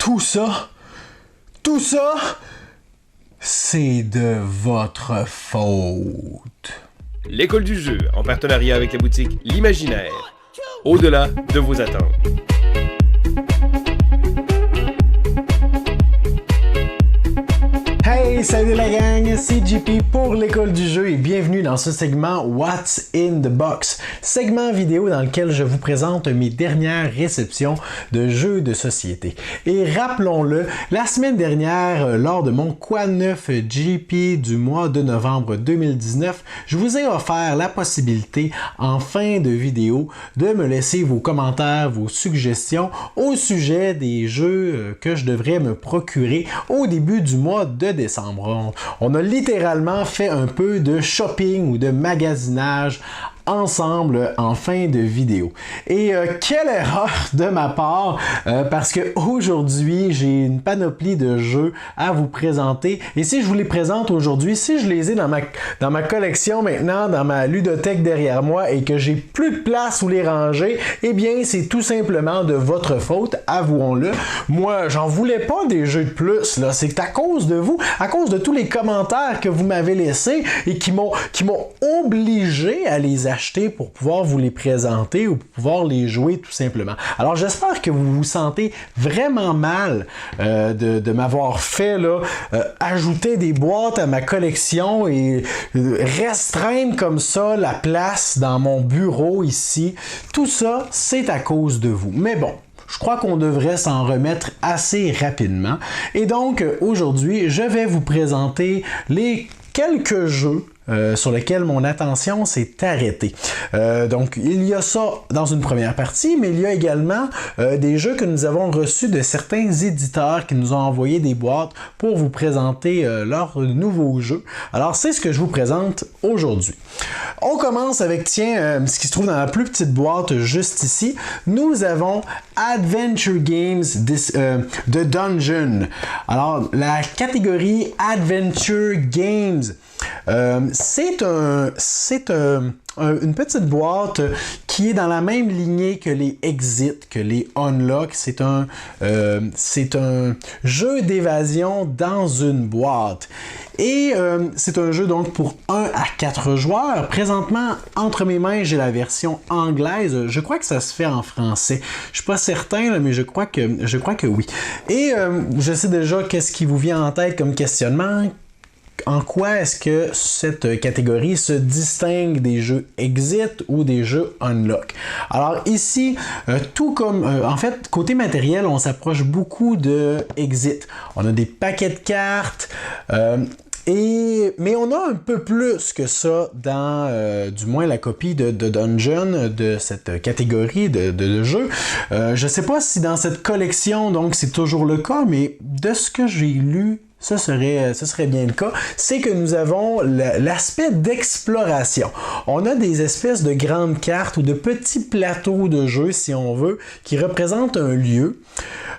tout ça, c'est de votre faute. L'école du jeu, en partenariat avec la boutique L'Imaginaire. Au-delà de vos attentes. Hey, salut la gang, c'est JP pour l'école du jeu et bienvenue dans ce segment What's in the Box, segment vidéo dans lequel je vous présente mes dernières réceptions de jeux de société. Et rappelons-le, la semaine dernière, lors de mon Quad 9 JP du mois de novembre 2019, je vous ai offert la possibilité en fin de vidéo de me laisser vos commentaires, vos suggestions au sujet des jeux que je devrais me procurer au début du mois de décembre. On a littéralement fait un peu de shopping ou de magasinage ensemble en fin de vidéo. Et quelle erreur de ma part parce que aujourd'hui j'ai une panoplie de jeux à vous présenter et si je vous les présente aujourd'hui, si je les ai dans ma collection maintenant, dans ma ludothèque derrière moi et que j'ai plus de place où les ranger, eh bien c'est tout simplement de votre faute, avouons-le. Moi j'en voulais pas des jeux de plus, là, c'est à cause de vous, à cause de tous les commentaires que vous m'avez laissés et qui m'ont obligé à les acheter pour pouvoir vous les présenter ou pour pouvoir les jouer tout simplement. Alors j'espère que vous vous sentez vraiment mal de m'avoir fait là, ajouter des boîtes à ma collection et restreindre comme ça la place dans mon bureau ici. Tout ça, c'est à cause de vous. Mais bon, je crois qu'on devrait s'en remettre assez rapidement. Et donc, aujourd'hui, je vais vous présenter les quelques jeux sur lequel mon attention s'est arrêtée. Donc, il y a ça dans une première partie, mais il y a également des jeux que nous avons reçus de certains éditeurs qui nous ont envoyé des boîtes pour vous présenter leurs nouveaux jeux. Alors, c'est ce que je vous présente aujourd'hui. On commence avec, tiens, ce qui se trouve dans la plus petite boîte juste ici. Nous avons Adventure Games The Dungeon. Alors, la catégorie Adventure Games, c'est une petite boîte qui est dans la même lignée que les Exit, que les Unlock. C'est un jeu d'évasion dans une boîte. Et c'est un jeu donc pour 1 à 4 joueurs. Présentement, entre mes mains, j'ai la version anglaise. Je crois que ça se fait en français. Je suis pas certain, là, mais je crois que oui. Et je sais déjà qu'est-ce qui vous vient en tête comme questionnement. En quoi est-ce que cette catégorie se distingue des jeux Exit ou des jeux Unlock? Alors ici, tout comme... en fait, côté matériel, on s'approche beaucoup de Exit. On a des paquets de cartes... mais on a un peu plus que ça dans, du moins, la copie de Dungeon, de cette catégorie de jeux. Je ne sais pas si dans cette collection, donc, c'est toujours le cas, mais de ce que j'ai lu, ce serait bien le cas, c'est que nous avons l'aspect d'exploration. On a des espèces de grandes cartes ou de petits plateaux de jeu, si on veut, qui représentent un lieu,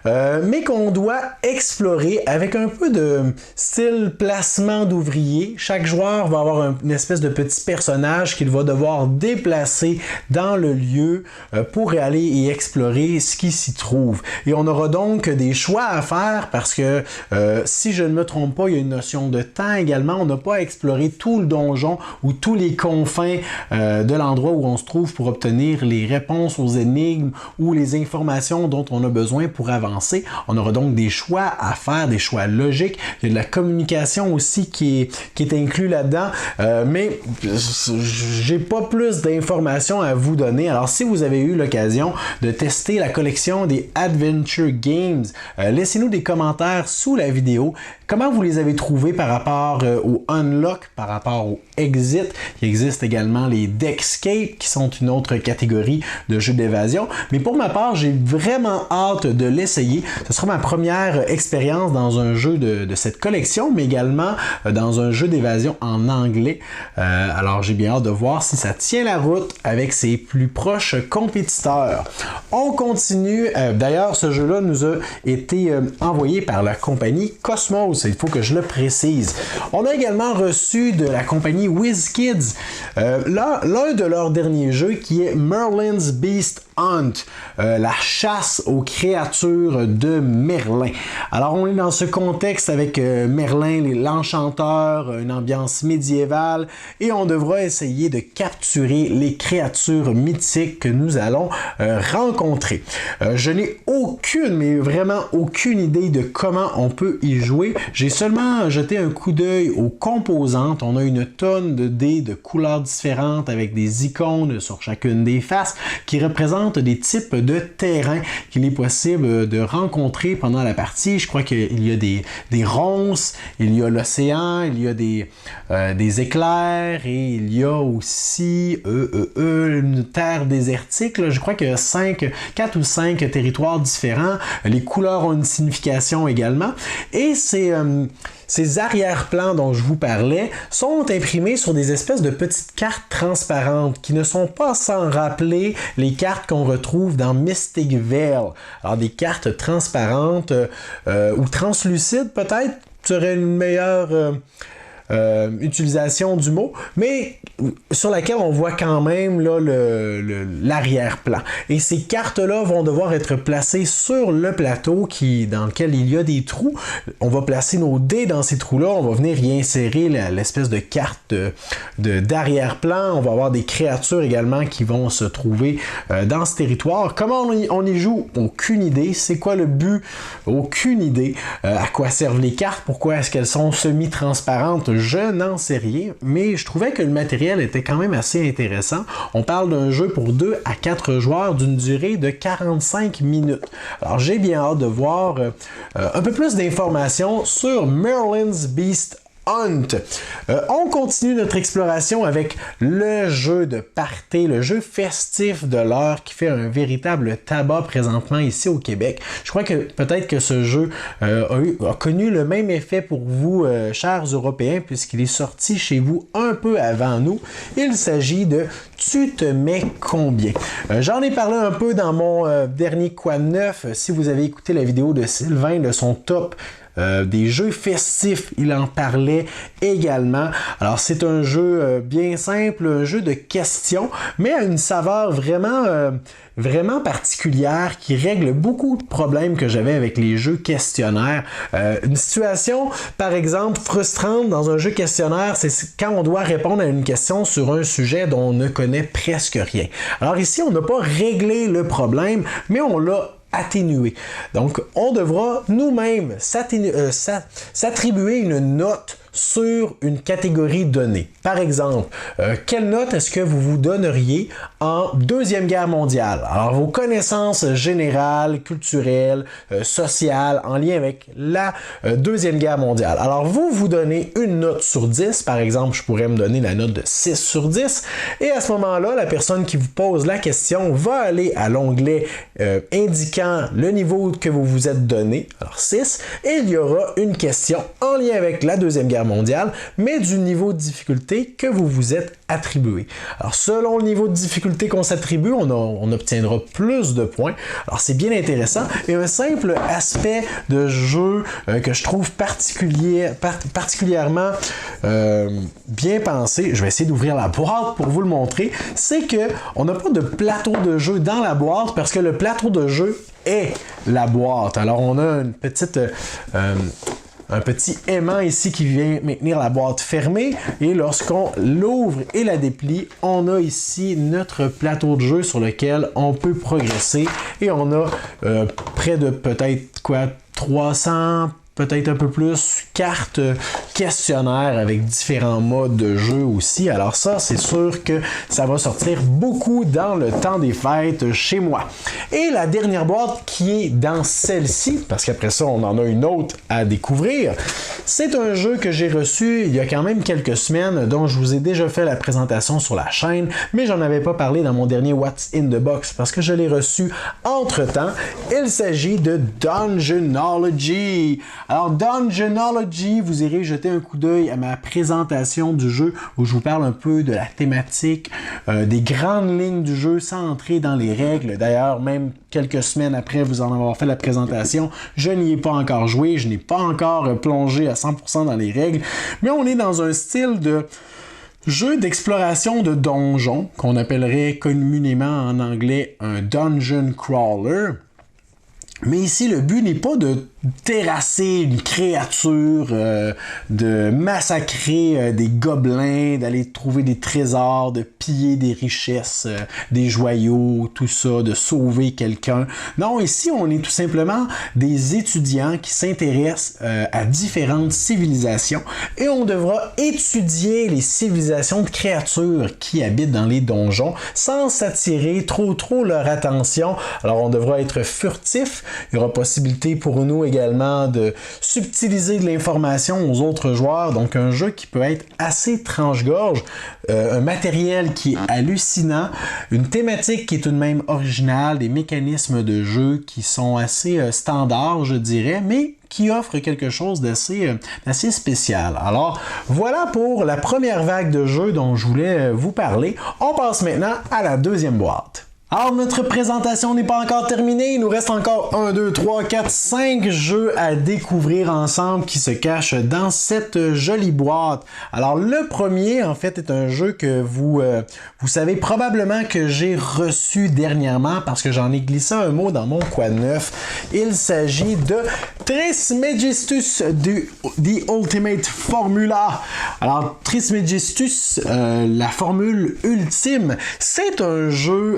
mais qu'on doit explorer avec un peu de style placement d'ouvrier. Chaque joueur va avoir une espèce de petit personnage qu'il va devoir déplacer dans le lieu pour aller y explorer ce qui s'y trouve. Et on aura donc des choix à faire parce que si je ne me trompe pas, il y a une notion de temps également. On n'a pas à explorer tout le donjon ou tous les confins de l'endroit où on se trouve pour obtenir les réponses aux énigmes ou les informations dont on a besoin pour avancer. On aura donc des choix à faire, des choix logiques. Il y a de la communication aussi qui est inclus là-dedans. Mais j'ai pas plus d'informations à vous donner. Alors, si vous avez eu l'occasion de tester la collection des Adventure Games, laissez-nous des commentaires sous la vidéo. Comment vous les avez trouvés par rapport au Unlock, par rapport au Exit? Il existe également les Deckscape, qui sont une autre catégorie de jeux d'évasion. Mais pour ma part, j'ai vraiment hâte de l'essayer. Ce sera ma première expérience dans un jeu de cette collection, mais également dans un jeu d'évasion en anglais. Alors, j'ai bien hâte de voir si ça tient la route avec ses plus proches compétiteurs. On continue. D'ailleurs, ce jeu-là nous a été envoyé par la compagnie Cosmos. chose, il faut que je le précise. On a également reçu de la compagnie WizKids l'un de leurs derniers jeux qui est Merlin's Beast Hunt, la chasse aux créatures de Merlin. Alors on est dans ce contexte avec Merlin, l'enchanteur, une ambiance médiévale, et on devra essayer de capturer les créatures mythiques que nous allons rencontrer. Je n'ai aucune, mais vraiment aucune idée de comment on peut y jouer. J'ai seulement jeté un coup d'œil aux composantes. On a une tonne de dés de couleurs différentes avec des icônes sur chacune des faces qui représentent des types de terrains qu'il est possible de rencontrer pendant la partie. Je crois qu'il y a des ronces, il y a l'océan, il y a des éclairs et il y a aussi une terre désertique. Là. Je crois qu'il y a 4 ou 5 territoires différents. Les couleurs ont une signification également. Et ces arrière-plans dont je vous parlais sont imprimés sur des espèces de petites cartes transparentes qui ne sont pas sans rappeler les cartes qu'on retrouve dans Mystic Vale. Alors des cartes transparentes ou translucides peut-être serait une meilleure utilisation du mot, mais sur laquelle on voit quand même là, l'arrière-plan. Et ces cartes-là vont devoir être placées sur le plateau dans lequel il y a des trous. On va placer nos dés dans ces trous-là, on va venir y insérer l'espèce de carte d'arrière-plan. On va avoir des créatures également qui vont se trouver dans ce territoire. Comment on y joue? Aucune idée. C'est quoi le but? Aucune idée. À quoi servent les cartes? Pourquoi est-ce qu'elles sont semi-transparentes? Je n'en sais rien, mais je trouvais que le matériel était quand même assez intéressant. On parle d'un jeu pour 2 à 4 joueurs d'une durée de 45 minutes. Alors j'ai bien hâte de voir un peu plus d'informations sur Merlin's Beast Hunt. On continue notre exploration avec le jeu de party, le jeu festif de l'heure qui fait un véritable tabac présentement ici au Québec. Je crois que peut-être que ce jeu a connu le même effet pour vous, chers Européens, puisqu'il est sorti chez vous un peu avant nous. Il s'agit de Tu te mets combien? J'en ai parlé un peu dans mon dernier Quad 9. Si vous avez écouté la vidéo de Sylvain de son top des jeux festifs, il en parlait également. Alors c'est un jeu bien simple, un jeu de questions, mais à une saveur vraiment particulière qui règle beaucoup de problèmes que j'avais avec les jeux questionnaires. Une situation, par exemple, frustrante dans un jeu questionnaire, c'est quand on doit répondre à une question sur un sujet dont on ne connaît presque rien. Alors ici, on n'a pas réglé le problème, mais on l'a atténué. Donc, on devra nous-mêmes s'attribuer une note sur une catégorie donnée. Par exemple, quelle note est-ce que vous vous donneriez en Deuxième Guerre mondiale? Alors, vos connaissances générales, culturelles, sociales, en lien avec la Deuxième Guerre mondiale. Alors, vous donnez une note sur 10. Par exemple, je pourrais me donner la note de 6 sur 10. Et à ce moment-là, la personne qui vous pose la question va aller à l'onglet indiquant le niveau que vous vous êtes donné, alors 6, et il y aura une question en lien avec la Deuxième Guerre mondiale, mais du niveau de difficulté que vous vous êtes attribué. Alors, selon le niveau de difficulté qu'on s'attribue, on obtiendra plus de points. Alors, c'est bien intéressant. Et un simple aspect de jeu que je trouve particulièrement bien pensé, je vais essayer d'ouvrir la boîte pour vous le montrer, c'est que on n'a pas de plateau de jeu dans la boîte parce que le plateau de jeu est la boîte. Alors, on a une petite... un petit aimant ici qui vient maintenir la boîte fermée, et lorsqu'on l'ouvre et la déplie, on a ici notre plateau de jeu sur lequel on peut progresser, et on a près de peut-être 300, peut-être un peu plus, cartes questionnaires avec différents modes de jeu aussi. Alors ça, c'est sûr que ça va sortir beaucoup dans le temps des fêtes chez moi. Et la dernière boîte qui est dans celle-ci, parce qu'après ça, on en a une autre à découvrir, c'est un jeu que j'ai reçu il y a quand même quelques semaines, dont je vous ai déjà fait la présentation sur la chaîne, mais j'en avais pas parlé dans mon dernier What's in the Box, parce que je l'ai reçu entre-temps. Il s'agit de Dungeonology. Alors, Dungeonology, vous irez jeter jeter un coup d'œil à ma présentation du jeu où je vous parle un peu de la thématique, des grandes lignes du jeu sans entrer dans les règles. D'ailleurs, même quelques semaines après vous en avoir fait la présentation, je n'y ai pas encore joué, je n'ai pas encore plongé à 100% dans les règles, mais on est dans un style de jeu d'exploration de donjons, qu'on appellerait communément en anglais un dungeon crawler. Mais ici, le but n'est pas de terrasser une créature, de massacrer des gobelins, d'aller trouver des trésors, de piller des richesses, des joyaux, tout ça, de sauver quelqu'un. Non, ici, on est tout simplement des étudiants qui s'intéressent à différentes civilisations et on devra étudier les civilisations de créatures qui habitent dans les donjons sans s'attirer trop leur attention. Alors, on devra être furtif. Il y aura possibilité pour nous également de subtiliser de l'information aux autres joueurs. Donc, un jeu qui peut être assez tranche-gorge, un matériel qui est hallucinant, une thématique qui est tout de même originale, des mécanismes de jeu qui sont assez standards, je dirais, mais qui offre quelque chose d'assez spécial. Alors, voilà pour la première vague de jeux dont je voulais vous parler. On passe maintenant à la deuxième boîte. Alors, notre présentation n'est pas encore terminée. Il nous reste encore 1, 2, 3, 4, 5 jeux à découvrir ensemble qui se cachent dans cette jolie boîte. Alors, le premier, en fait, est un jeu que vous savez probablement que j'ai reçu dernièrement parce que j'en ai glissé un mot dans mon quad neuf. Il s'agit de Trismegistus The Ultimate Formula. Alors, Trismegistus, la formule ultime, c'est un jeu...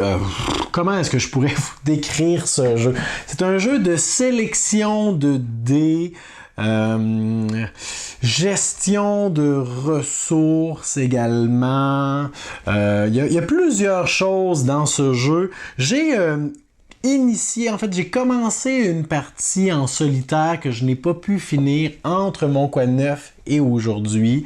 comment est-ce que je pourrais vous décrire ce jeu? C'est un jeu de sélection de dés, gestion de ressources également. Il y a plusieurs choses dans ce jeu. J'ai commencé une partie en solitaire que je n'ai pas pu finir entre mon quad neuf et aujourd'hui,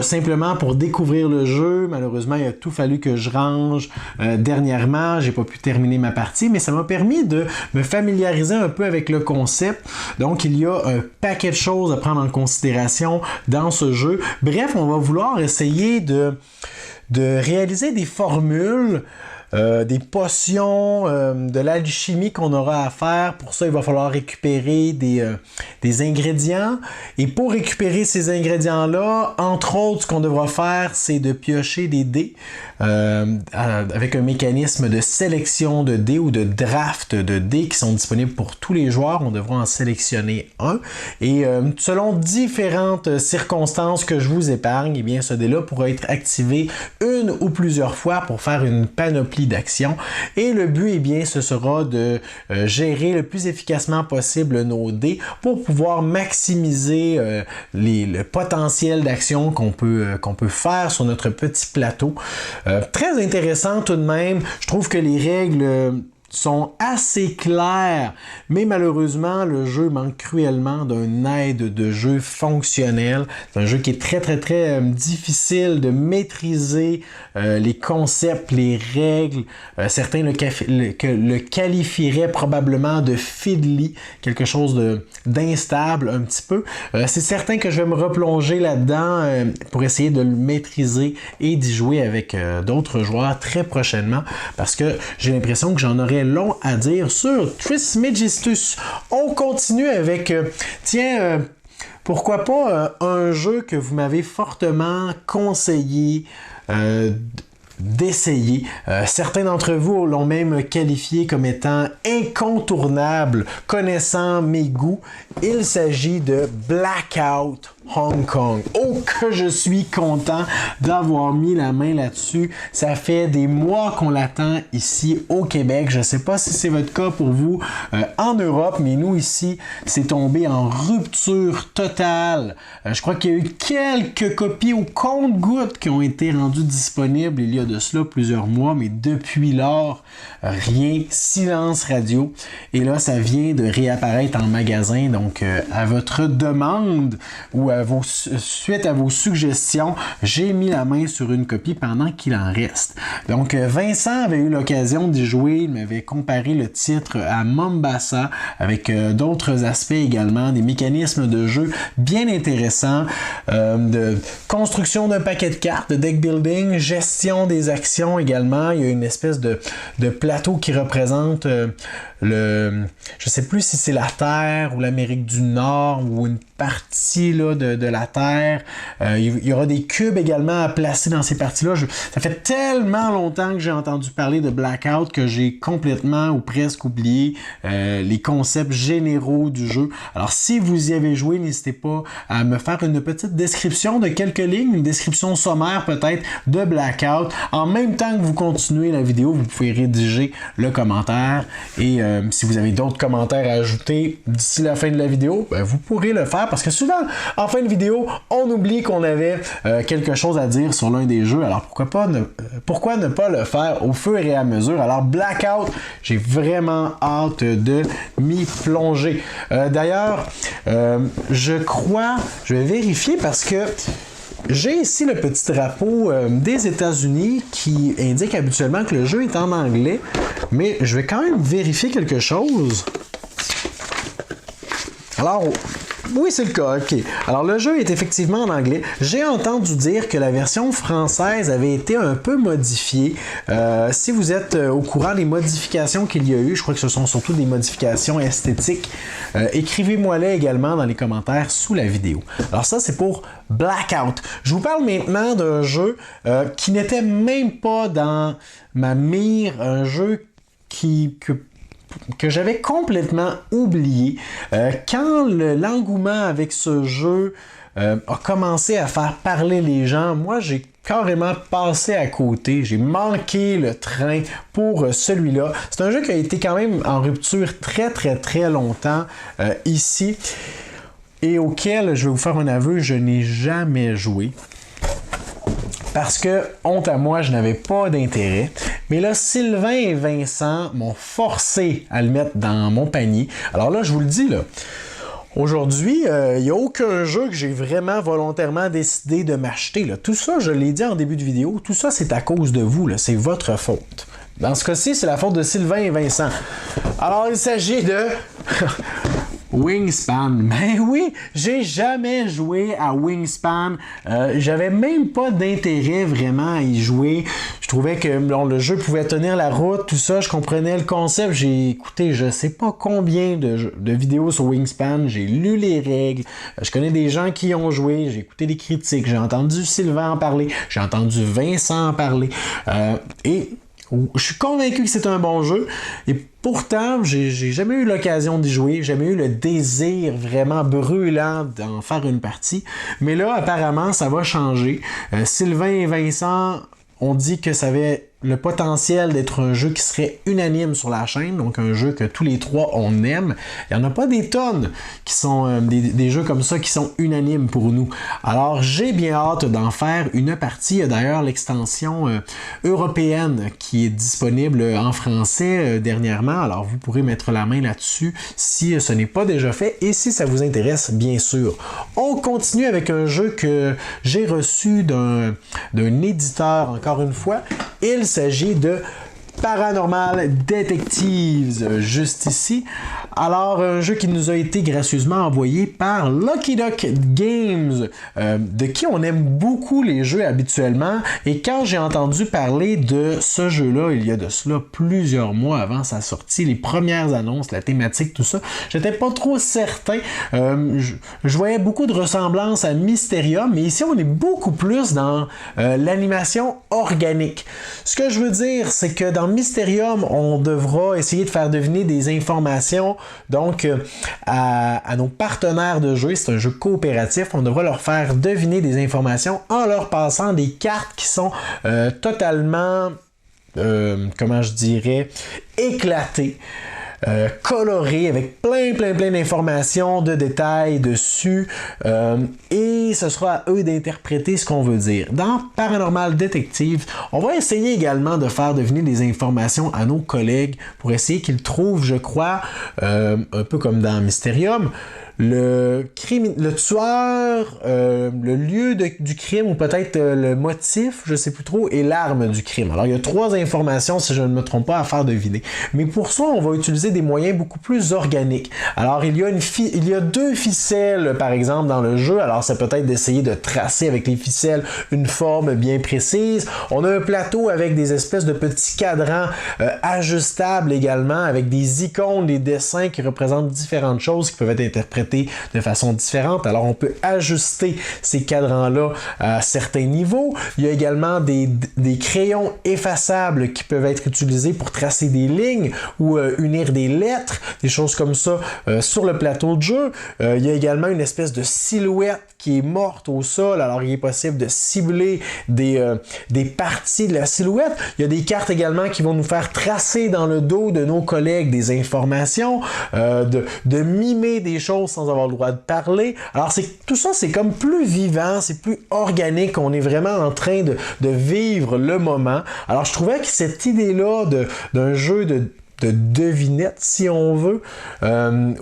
simplement pour découvrir le jeu. Malheureusement, il a tout fallu que je range dernièrement. J'ai pas pu terminer ma partie, mais ça m'a permis de me familiariser un peu avec le concept. Donc, il y a un paquet de choses à prendre en considération dans ce jeu. Bref, on va vouloir essayer de réaliser des formules, des potions, de l'alchimie qu'on aura à faire. Pour ça, il va falloir récupérer des ingrédients. Et pour récupérer ces ingrédients-là, entre autres, ce qu'on devra faire, c'est de piocher des dés avec un mécanisme de sélection de dés ou de draft de dés qui sont disponibles pour tous les joueurs. On devra en sélectionner un. Et selon différentes circonstances que je vous épargne, eh bien, ce dé-là pourra être activé une ou plusieurs fois pour faire une panoplie d'action. Et le but, eh bien, ce sera de gérer le plus efficacement possible nos dés pour pouvoir maximiser le potentiel d'action qu'on peut faire sur notre petit plateau. Très intéressant tout de même. Je trouve que les règles sont assez clairs, mais malheureusement, le jeu manque cruellement d'un aide de jeu fonctionnel. C'est un jeu qui est très difficile de maîtriser les concepts, les règles. Certains le qualifieraient probablement de fiddly, quelque chose d'instable un petit peu. C'est certain que je vais me replonger là-dedans pour essayer de le maîtriser et d'y jouer avec d'autres joueurs très prochainement, parce que j'ai l'impression que j'en aurais long à dire sur Trismegistus. On continue avec, pourquoi pas un jeu que vous m'avez fortement conseillé d'essayer. Certains d'entre vous l'ont même qualifié comme étant incontournable, connaissant mes goûts. Il s'agit de Blackout Hong Kong. Oh, que je suis content d'avoir mis la main là-dessus. Ça fait des mois qu'on l'attend ici au Québec. Je ne sais pas si c'est votre cas pour vous en Europe, mais nous ici, c'est tombé en rupture totale. Je crois qu'il y a eu quelques copies au compte-gouttes qui ont été rendues disponibles il y a de cela plusieurs mois, mais depuis lors, rien, silence radio. Et là, ça vient de réapparaître en magasin, donc à votre demande ou suite à vos suggestions, j'ai mis la main sur une copie pendant qu'il en reste. Donc Vincent avait eu l'occasion d'y jouer, il m'avait comparé le titre à Mombasa avec d'autres aspects également, des mécanismes de jeu bien intéressants, de construction d'un paquet de cartes, de deck building, gestion des actions également. Il y a une espèce de plateau qui représente je sais plus si c'est la Terre ou l'Amérique du Nord ou une partie là, de la Terre. Il y aura des cubes également à placer dans ces parties-là. Ça fait tellement longtemps que j'ai entendu parler de Blackout que j'ai complètement ou presque oublié les concepts généraux du jeu. Alors si vous y avez joué, n'hésitez pas à me faire une petite description de quelques lignes, une description sommaire peut-être de Blackout. En même temps que vous continuez la vidéo, vous pouvez rédiger le commentaire et si vous avez d'autres commentaires à ajouter d'ici la fin de la vidéo, vous pourrez le faire parce que souvent, en fin de vidéo, on oublie qu'on avait quelque chose à dire sur l'un des jeux. Alors pourquoi ne pas le faire au fur et à mesure? Alors Blackout, j'ai vraiment hâte de m'y plonger. D'ailleurs, je vais vérifier parce que j'ai ici le petit drapeau des États-Unis qui indique habituellement que le jeu est en anglais, mais je vais quand même vérifier quelque chose. Alors, oui, c'est le cas, ok. Alors, le jeu est effectivement en anglais. J'ai entendu dire que la version française avait été un peu modifiée. Si vous êtes au courant des modifications qu'il y a eu, je crois que ce sont surtout des modifications esthétiques, écrivez-moi-les également dans les commentaires sous la vidéo. Alors ça, c'est pour Blackout. Je vous parle maintenant d'un jeu qui n'était même pas dans ma mire, un jeu que j'avais complètement oublié. Quand l'engouement avec ce jeu a commencé à faire parler les gens, moi j'ai carrément passé à côté. J'ai manqué le train pour celui-là. C'est un jeu qui a été quand même en rupture très très très longtemps ici et auquel, je vais vous faire un aveu, je n'ai jamais joué. Parce que, honte à moi, je n'avais pas d'intérêt. Mais là, Sylvain et Vincent m'ont forcé à le mettre dans mon panier. Alors là, je vous le dis, là, aujourd'hui, il n'y a aucun jeu que j'ai vraiment volontairement décidé de m'acheter. Là. Tout ça, je l'ai dit en début de vidéo, tout ça, c'est à cause de vous. C'est votre faute. Dans ce cas-ci, c'est la faute de Sylvain et Vincent. Alors, il s'agit de... Wingspan. Ben oui, j'ai jamais joué à Wingspan. J'avais même pas d'intérêt vraiment à y jouer. Je trouvais que le jeu pouvait tenir la route, tout ça. Je comprenais le concept. J'ai écouté je sais pas combien de vidéos sur Wingspan. J'ai lu les règles. Je connais des gens qui y ont joué. J'ai écouté des critiques. J'ai entendu Sylvain en parler. J'ai entendu Vincent en parler. Et je suis convaincu que c'est un bon jeu. Et pourtant, j'ai jamais eu l'occasion d'y jouer, jamais eu le désir vraiment brûlant d'en faire une partie. Mais là, apparemment, ça va changer. Sylvain et Vincent ont dit que ça avait le potentiel d'être un jeu qui serait unanime sur la chaîne, donc un jeu que tous les trois on aime. Il n'y en a pas des tonnes qui sont des jeux comme ça qui sont unanimes pour nous. Alors j'ai bien hâte d'en faire une partie. Il y a d'ailleurs l'extension européenne qui est disponible en français dernièrement. Alors vous pourrez mettre la main là-dessus si ce n'est pas déjà fait et si ça vous intéresse bien sûr. On continue avec un jeu que j'ai reçu d'un éditeur encore une fois. Il s'agit de Paranormal Detectives, juste ici. Alors, un jeu qui nous a été gracieusement envoyé par Lucky Duck Games, de qui on aime beaucoup les jeux habituellement. Et quand j'ai entendu parler de ce jeu-là, il y a de cela plusieurs mois avant sa sortie, les premières annonces, la thématique, tout ça, j'étais pas trop certain. Je voyais beaucoup de ressemblances à Mysterium, mais ici on est beaucoup plus dans l'animation organique. Ce que je veux dire, c'est que dans Mysterium, on devra essayer de faire deviner des informations donc à nos partenaires de jeu. C'est un jeu coopératif. On devra leur faire deviner des informations en leur passant des cartes qui sont totalement, comment je dirais, éclatées. Coloré avec plein d'informations, de détails dessus. Et et ce sera à eux d'interpréter ce qu'on veut dire. Dans Paranormal Detective, on va essayer également de faire deviner des informations à nos collègues pour essayer qu'ils trouvent, je crois, un peu comme dans Mysterium, le tueur, le lieu du crime ou peut-être le motif, je sais plus trop, et l'arme du crime. Alors il y a 3 informations, si je ne me trompe pas, à faire deviner. Mais pour ça, on va utiliser des moyens beaucoup plus organiques. Alors il y a 2 ficelles, par exemple, dans le jeu. Alors ça peut être d'essayer de tracer avec les ficelles une forme bien précise. On a un plateau avec des espèces de petits cadrans ajustables également, avec des icônes, des dessins qui représentent différentes choses qui peuvent être interprétées de façon différente. Alors, on peut ajuster ces cadrans-là à certains niveaux. Il y a également des crayons effaçables qui peuvent être utilisés pour tracer des lignes ou unir des lettres, des choses comme ça sur le plateau de jeu. Il y a également une espèce de silhouette qui est morte au sol. Alors, il est possible de cibler des parties de la silhouette. Il y a des cartes également qui vont nous faire tracer dans le dos de nos collègues des informations, de mimer des choses sans avoir le droit de parler. Alors, tout ça, c'est comme plus vivant, c'est plus organique. On est vraiment en train de vivre le moment. Alors, je trouvais que cette idée-là d'un jeu de devinette, si on veut,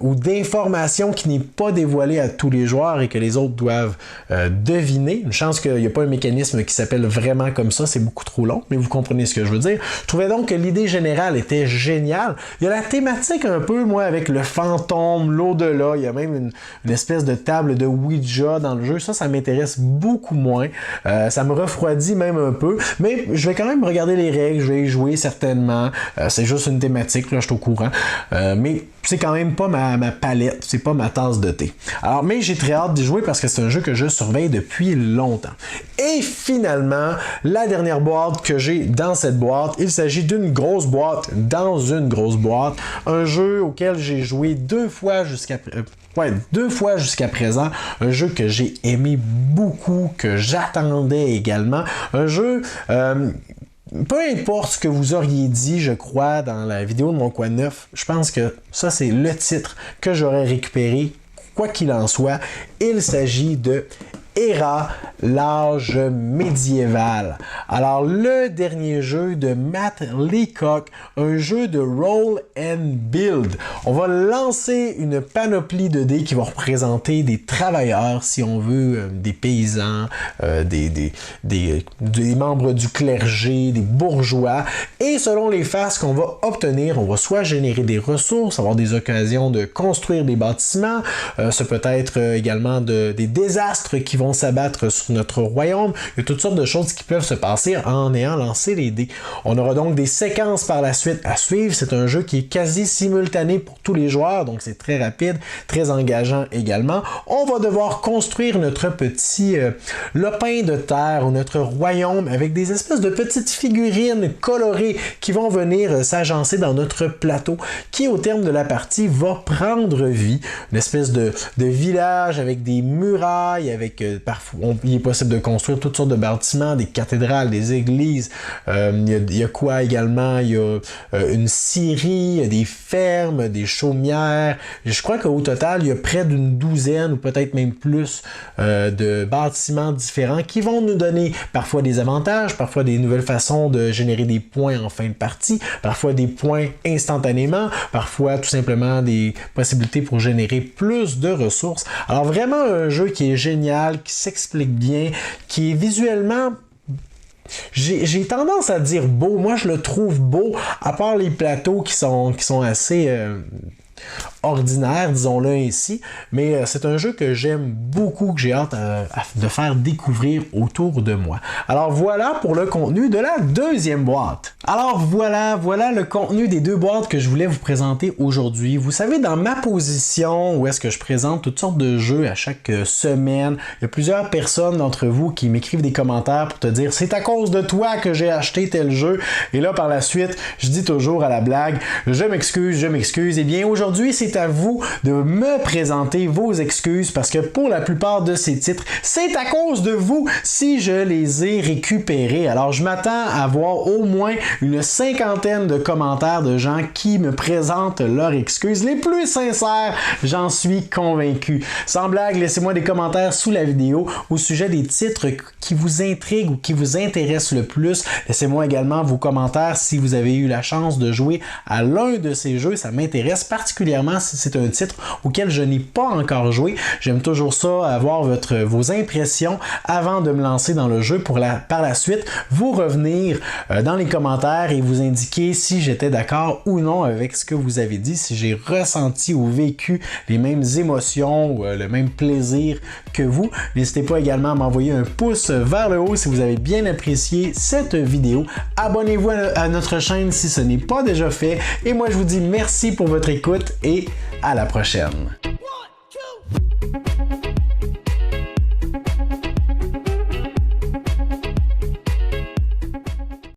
ou d'information qui n'est pas dévoilée à tous les joueurs et que les autres doivent deviner. Une chance qu'il n'y a pas un mécanisme qui s'appelle vraiment comme ça, c'est beaucoup trop long, mais vous comprenez ce que je veux dire. Je trouvais donc que l'idée générale était géniale. Il y a la thématique un peu, moi, avec le fantôme, l'au-delà. Il y a même une espèce de table de Ouija dans le jeu. Ça m'intéresse beaucoup moins. Ça me refroidit même un peu, mais je vais quand même regarder les règles, je vais y jouer certainement. C'est juste une thématique. Là, je suis au courant. Mais c'est quand même pas ma palette, c'est pas ma tasse de thé. Alors, mais j'ai très hâte d'y jouer parce que c'est un jeu que je surveille depuis longtemps. Et finalement, la dernière boîte que j'ai dans cette boîte, il s'agit d'une grosse boîte dans une grosse boîte. Un jeu auquel j'ai joué 2 fois jusqu'à présent, un jeu que j'ai aimé beaucoup, que j'attendais également, un jeu peu importe ce que vous auriez dit, je crois, dans la vidéo de mon coin neuf, je pense que ça, c'est le titre que j'aurais récupéré, quoi qu'il en soit. Il s'agit de Era, l'âge médiéval. Alors, le dernier jeu de Matt Leacock, un jeu de roll and build. On va lancer une panoplie de dés qui vont représenter des travailleurs, si on veut, des paysans, des membres du clergé, des bourgeois. Et selon les faces qu'on va obtenir, on va soit générer des ressources, avoir des occasions de construire des bâtiments, ça peut être également des désastres qui vont s'abattre sur notre royaume. Il y a toutes sortes de choses qui peuvent se passer en ayant lancé les dés. On aura donc des séquences par la suite à suivre. C'est un jeu qui est quasi simultané pour tous les joueurs, donc c'est très rapide, très engageant également. On va devoir construire notre petit lopin de terre ou notre royaume avec des espèces de petites figurines colorées qui vont venir s'agencer dans notre plateau qui, au terme de la partie, va prendre vie. Une espèce de village avec des murailles, avec il est possible de construire toutes sortes de bâtiments, des cathédrales, des églises. Il y a quoi également? Il y a une scierie, il y a des fermes, des chaumières. Je crois qu'au total, il y a près d'une douzaine ou peut-être même plus de bâtiments différents qui vont nous donner parfois des avantages, parfois des nouvelles façons de générer des points en fin de partie, parfois des points instantanément, parfois tout simplement des possibilités pour générer plus de ressources. Alors vraiment un jeu qui est génial, qui s'explique bien, qui est visuellement... J'ai tendance à dire beau. Moi, je le trouve beau, à part les plateaux qui sont assez... ordinaire, disons-le ainsi, mais c'est un jeu que j'aime beaucoup, que j'ai hâte de faire découvrir autour de moi. Alors voilà pour le contenu de la deuxième boîte. Alors voilà le contenu des 2 boîtes que je voulais vous présenter aujourd'hui. Vous savez, dans ma position, où est-ce que je présente toutes sortes de jeux à chaque semaine, il y a plusieurs personnes d'entre vous qui m'écrivent des commentaires pour te dire « C'est à cause de toi que j'ai acheté tel jeu », et là par la suite, je dis toujours à la blague « Je m'excuse », eh bien aujourd'hui, c'est à vous de me présenter vos excuses parce que pour la plupart de ces titres, c'est à cause de vous si je les ai récupérés. Alors, je m'attends à voir au moins une cinquantaine de commentaires de gens qui me présentent leurs excuses les plus sincères, j'en suis convaincu. Sans blague, laissez-moi des commentaires sous la vidéo au sujet des titres qui vous intriguent ou qui vous intéressent le plus. Laissez-moi également vos commentaires si vous avez eu la chance de jouer à l'un de ces jeux. Ça m'intéresse particulièrement si c'est un titre auquel je n'ai pas encore joué. J'aime toujours ça, avoir vos impressions avant de me lancer dans le jeu pour par la suite vous revenir dans les commentaires et vous indiquer si j'étais d'accord ou non avec ce que vous avez dit, si j'ai ressenti ou vécu les mêmes émotions ou le même plaisir que vous. N'hésitez pas également à m'envoyer un pouce vers le haut si vous avez bien apprécié cette vidéo. Abonnez-vous à notre chaîne si ce n'est pas déjà fait. Et moi, je vous dis merci pour votre écoute et à la prochaine.